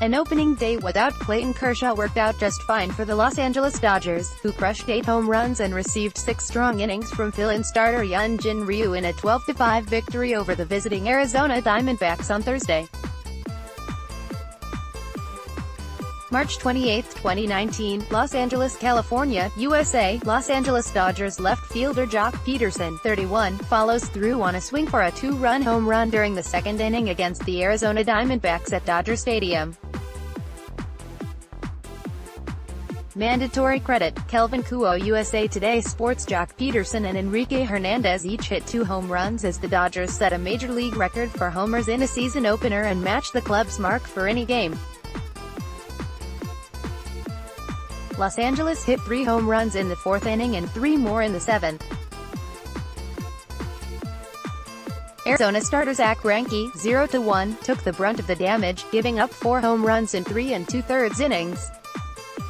An opening day without Clayton Kershaw worked out just fine for the Los Angeles Dodgers, who crushed 8 home runs and received 6 strong innings from fill-in starter Hyun-Jin Ryu in a 12-5 victory over the visiting Arizona Diamondbacks on Thursday, March 28, 2019, Los Angeles, California, USA. Los Angeles Dodgers left fielder Joc Pederson, 31, follows through on a swing for a 2-run home run during the second inning against the Arizona Diamondbacks at Dodger Stadium. Mandatory credit: Kelvin Kuo-USA. Today Sports. Joc Pederson and Enrique Hernandez each hit 2 home runs as the Dodgers set a major league record for homers in a season opener and matched the club's mark for any game. Los Angeles hit 3 home runs in the 4th inning and 3 more in the 7th. Arizona starter Zack Greinke, 0-1, took the brunt of the damage, giving up 4 home runs in 3 2/3 innings.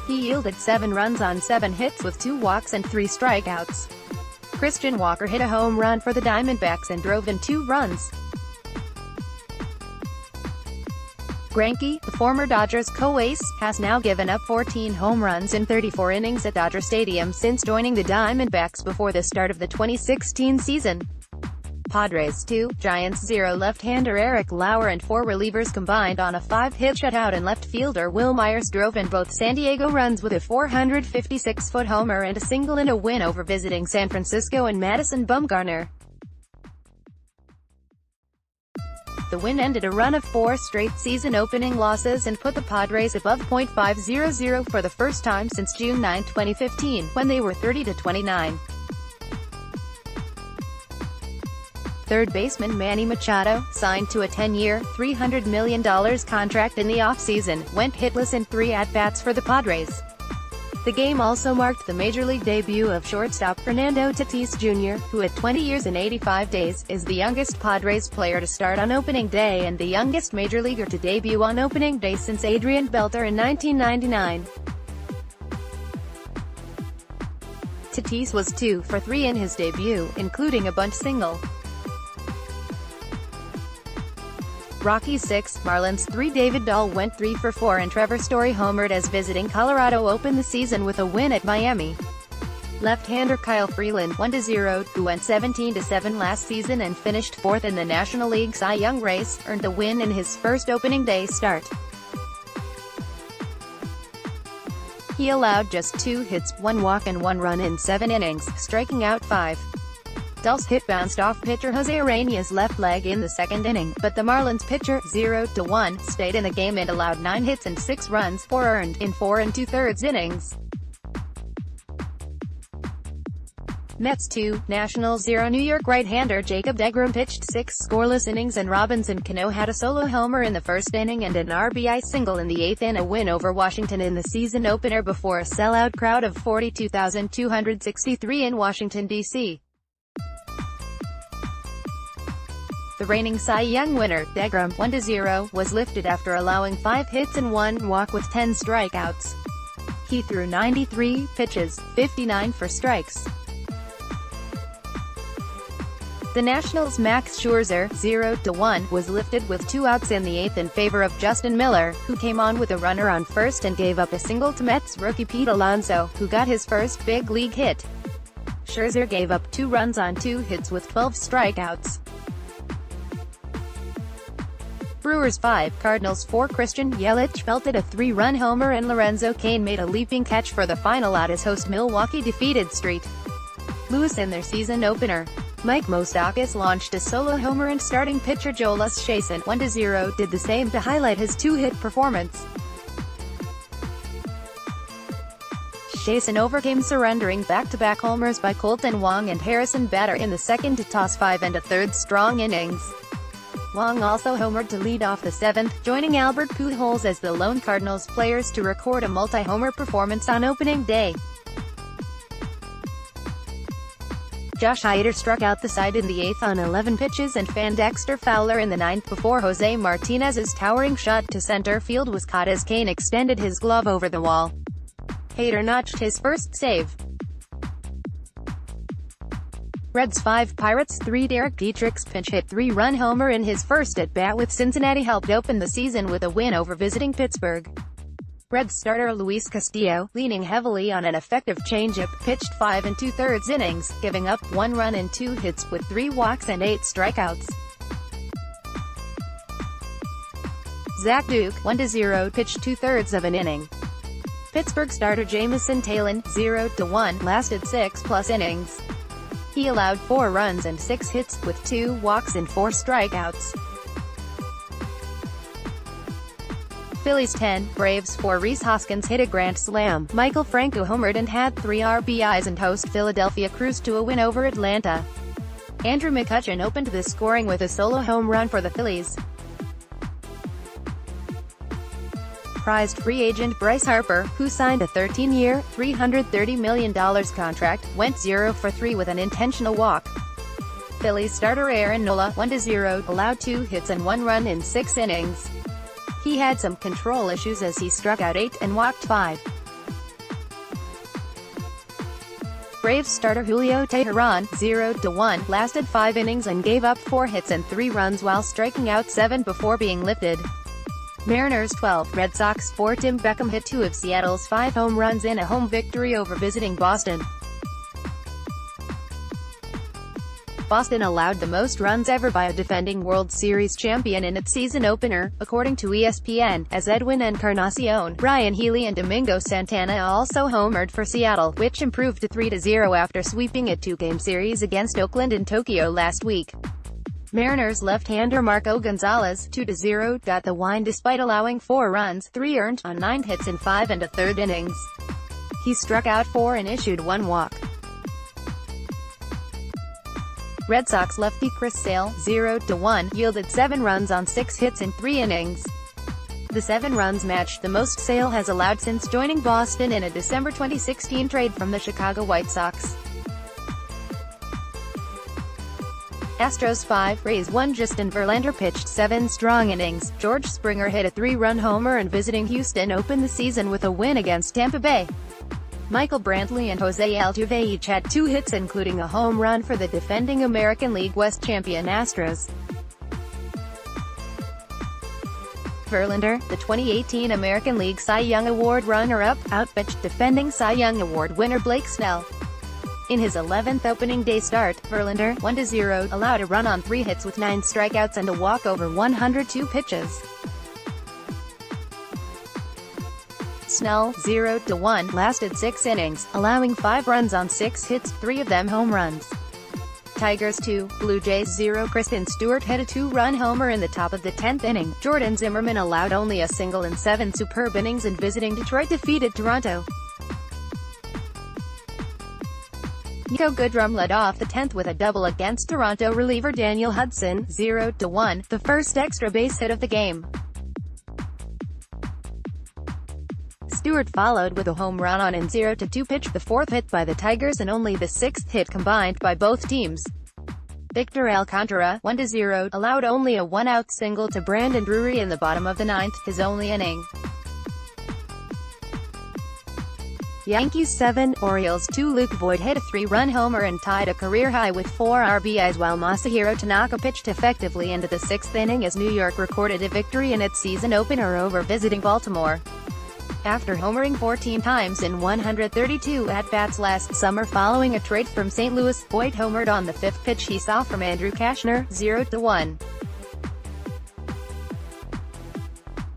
He yielded 7 runs on 7 hits with 2 walks and 3 strikeouts. Christian Walker hit a home run for the Diamondbacks and drove in 2 runs. Greinke, the former Dodgers co-ace, has now given up 14 home runs in 34 innings at Dodger Stadium since joining the Diamondbacks before the start of the 2016 season. Padres 2, Giants 0. Left-hander Eric Lauer and 4 relievers combined on a 5-hit shutout, and left fielder Will Myers drove in both San Diego runs with a 456-foot homer and a single in a win over visiting San Francisco and Madison Bumgarner. The win ended a run of 4 straight season-opening losses and put the Padres above .500 for the first time since June 9, 2015, when they were 30-29. Third baseman Manny Machado, signed to a 10-year, $300 million contract in the offseason, went hitless in 3 at-bats for the Padres. The game also marked the Major League debut of shortstop Fernando Tatis Jr., who at 20 years and 85 days, is the youngest Padres player to start on opening day and the youngest Major Leaguer to debut on opening day since Adrian Beltre in 1999. Tatis was 2 for 3 in his debut, including a bunt single. Rockies 6, Marlins 3. David Dahl went 3 for 4 and Trevor Story homered as visiting Colorado opened the season with a win at Miami. Left-hander Kyle Freeland, 1-0, who went 17-7 last season and finished 4th in the National League Cy Young race, earned the win in his first opening day start. He allowed just 2 hits, 1 walk and 1 run in 7 innings, striking out 5. Dahl's hit bounced off pitcher Jose Ureña's left leg in the 2nd inning, but the Marlins pitcher, 0-1, stayed in the game and allowed 9 hits and 6 runs, 4 earned, in 4 2/3 innings. Mets 2, Nationals 0. New York right-hander Jacob deGrom pitched 6 scoreless innings and Robinson Cano had a solo homer in the 1st inning and an RBI single in the 8th in a win over Washington in the season opener before a sellout crowd of 42,263 in Washington, D.C. The reigning Cy Young winner, deGrom, 1-0, was lifted after allowing 5 hits and 1 walk with 10 strikeouts. He threw 93 pitches, 59 for strikes. The Nationals' Max Scherzer, 0-1, was lifted with 2 outs in the 8th in favor of Justin Miller, who came on with a runner on first and gave up a single to Mets rookie Pete Alonso, who got his first big league hit. Scherzer gave up 2 runs on 2 hits with 12 strikeouts. Brewers 5, Cardinals 4. Christian Yelich belted a 3-run homer and Lorenzo Cain made a leaping catch for the final out as host Milwaukee defeated St. Louis in their season opener. Mike Moustakas launched a solo homer and starting pitcher Jhoulys Chacin, 1-0, did the same to highlight his 2-hit performance. Chacin overcame surrendering back-to-back homers by Colton Wong and Harrison Bader in the 2nd to toss 5 1/3 strong innings. Wong also homered to lead off the 7th, joining Albert Pujols as the lone Cardinals players to record a multi-homer performance on opening day. Josh Hader struck out the side in the 8th on 11 pitches and fanned Dexter Fowler in the 9th before Jose Martinez's towering shot to center field was caught as Cain extended his glove over the wall. Hader notched his first save. Reds 5, Pirates 3. Derek Dietrich's pinch-hit 3-run homer in his first at-bat with Cincinnati helped open the season with a win over visiting Pittsburgh. Reds starter Luis Castillo, leaning heavily on an effective changeup, pitched 5 2/3 innings, giving up 1 run and 2 hits with 3 walks and 8 strikeouts. Zach Duke, 1-0, pitched 2/3 of an inning. Pittsburgh starter Jamison Taillon, 0-1, lasted 6+ innings. He allowed 4 runs and 6 hits, with 2 walks and 4 strikeouts. Phillies 10, Braves 4. Rhys Hoskins hit a grand slam. Michael Franco homered and had 3 RBIs, and host Philadelphia cruised to a win over Atlanta. Andrew McCutchen opened the scoring with a solo home run for the Phillies. Prized free agent Bryce Harper, who signed a 13-year, $330 million contract, went 0 for 3 with an intentional walk. Phillies starter Aaron Nola, 1-0, allowed 2 hits and 1 run in 6 innings. He had some control issues as he struck out 8 and walked 5. Braves starter Julio Teheran, 0-1, lasted 5 innings and gave up 4 hits and 3 runs while striking out 7 before being lifted. Mariners 12, Red Sox 4. Tim Beckham hit 2 of Seattle's 5 home runs in a home victory over visiting Boston. Boston allowed the most runs ever by a defending World Series champion in its season opener, according to ESPN, as Edwin Encarnacion, Ryan Healy and Domingo Santana also homered for Seattle, which improved to 3-0 after sweeping a 2-game series against Oakland and Tokyo last week. Mariners left-hander Marco Gonzalez, 2-0, got the win despite allowing 4 runs, 3 earned, on 9 hits in 5 1/3 innings. He struck out 4 and issued 1 walk. Red Sox lefty Chris Sale, 0-1, yielded 7 runs on 6 hits in 3 innings. The 7 runs matched the most Sale has allowed since joining Boston in a December 2016 trade from the Chicago White Sox. Astros 5, Rays 1. Justin Verlander pitched 7 strong innings. George Springer hit a 3-run homer and visiting Houston opened the season with a win against Tampa Bay. Michael Brantley and Jose Altuve each had 2 hits, including a home run for the defending American League West champion Astros. Verlander, the 2018 American League Cy Young Award runner-up, outpitched defending Cy Young Award winner Blake Snell. In his 11th opening day start, Verlander, 1-0, allowed a run on 3 hits with 9 strikeouts and a walk over 102 pitches. Snell, 0-1, lasted 6 innings, allowing 5 runs on 6 hits, 3 of them home runs. Tigers 2, Blue Jays 0. Kristen Stewart hit a 2-run homer in the top of the 10th inning. Jordan Zimmermann allowed only a single in 7 superb innings, and visiting Detroit defeated Toronto. Nico Goodrum led off the 10th with a double against Toronto reliever Daniel Hudson, 0-1, the first extra base hit of the game. Stewart followed with a home run on an 0-2 pitch, the 4th hit by the Tigers and only the 6th hit combined by both teams. Victor Alcantara, 1-0, allowed only a 1-out single to Brandon Drury in the bottom of the 9th, his only inning. Yankees 7, Orioles 2. Luke Voigt hit a 3-run homer and tied a career high with 4 RBIs while Masahiro Tanaka pitched effectively into the 6th inning as New York recorded a victory in its season opener over visiting Baltimore. After homering 14 times in 132 at-bats last summer following a trade from St. Louis, Voigt homered on the 5th pitch he saw from Andrew Cashner, 0-1.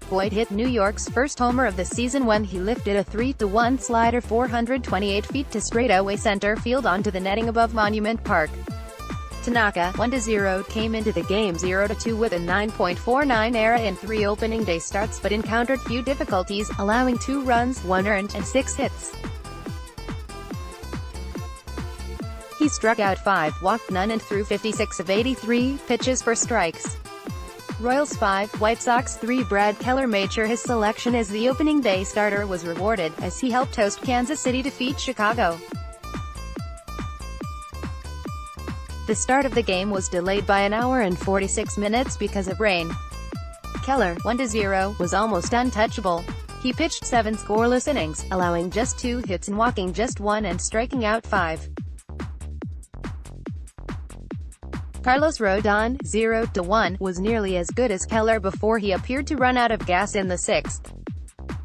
Voigt hit New York's first homer of the season when he lifted a 3-1 slider 428 feet to straightaway center field onto the netting above Monument Park. Tanaka, 1-0, came into the game 0-2 with a 9.49 ERA in 3 opening day starts but encountered few difficulties, allowing 2 runs, 1 earned, and 6 hits. He struck out 5, walked none and threw 56 of 83 pitches for strikes. Royals 5, White Sox 3. Brad Keller made sure his selection as the opening day starter was rewarded, as he helped host Kansas City defeat Chicago. The start of the game was delayed by an hour and 46 minutes because of rain. Keller, 1-0, was almost untouchable. He pitched 7 scoreless innings, allowing just 2 hits and walking just 1 and striking out 5. Carlos Rodon, 0-1, was nearly as good as Keller before he appeared to run out of gas in the sixth.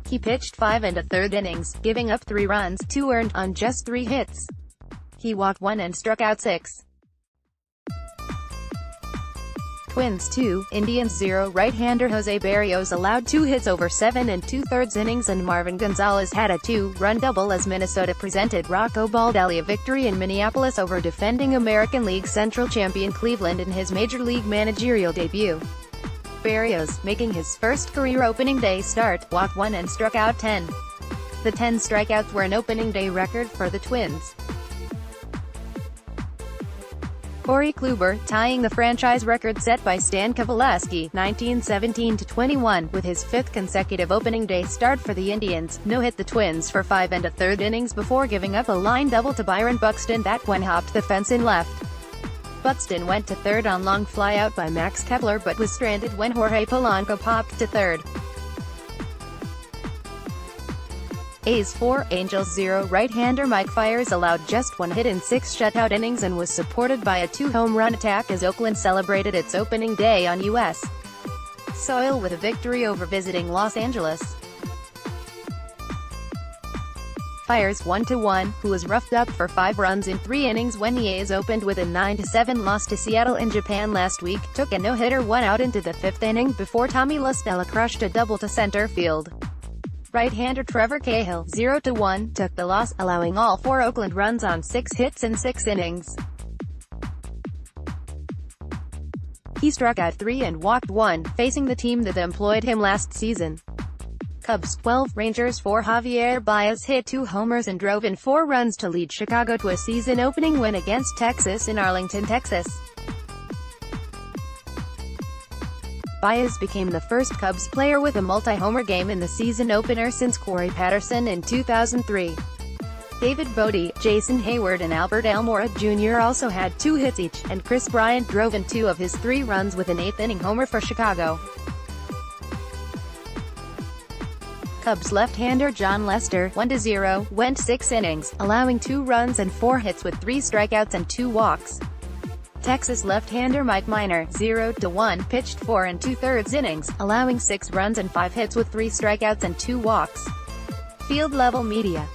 He pitched 5 1/3 innings, giving up 3 runs, 2 earned, on just 3 hits. He walked 1 and struck out 6. Twins 2, Indians 0. Right-hander Jose Berrios allowed 2 hits over 7 2/3 innings, and Marvin Gonzalez had a 2-run double as Minnesota presented Rocco Baldelli a victory in Minneapolis over defending American League Central champion Cleveland in his Major League managerial debut. Berrios, making his first career opening day start, walked 1 and struck out 10. The 10 strikeouts were an opening day record for the Twins. Corey Kluber, tying the franchise record set by Stan Cavaleski, 1917-21, with his 5th consecutive opening day start for the Indians, no-hit the Twins for 5 1/3 innings before giving up a line double to Byron Buxton that one hopped the fence and left. Buxton went to third on long flyout by Max Kepler but was stranded when Jorge Polanco popped to third. A's 4, Angels 0. Right-hander Mike Fiers allowed just 1 hit in 6 shutout innings and was supported by a 2-home-run attack as Oakland celebrated its opening day on U.S. soil with a victory over visiting Los Angeles. Fiers 1-1, who was roughed up for 5 runs in 3 innings when the A's opened with a 9-7 loss to Seattle in Japan last week, took a no-hitter 1 out into the 5th inning before Tommy La Stella crushed a double to center field. Right-hander Trevor Cahill, 0-1, took the loss, allowing all 4 Oakland runs on 6 hits in 6 innings. He struck out 3 and walked 1, facing the team that employed him last season. Cubs 12, Rangers 4. Javier Baez hit 2 homers and drove in 4 runs to lead Chicago to a season-opening win against Texas in Arlington, Texas. Baez became the first Cubs player with a multi-homer game in the season opener since Corey Patterson in 2003. David Bodie, Jason Hayward and Albert Almora Jr. also had 2 hits each, and Chris Bryant drove in 2 of his 3 runs with an 8th-inning homer for Chicago. Cubs left-hander John Lester, 1-0, went 6 innings, allowing 2 runs and 4 hits with 3 strikeouts and 2 walks. Texas left-hander Mike Minor, 0-1, pitched 4 2/3 innings, allowing 6 runs and 5 hits with 3 strikeouts and 2 walks. Field Level Media.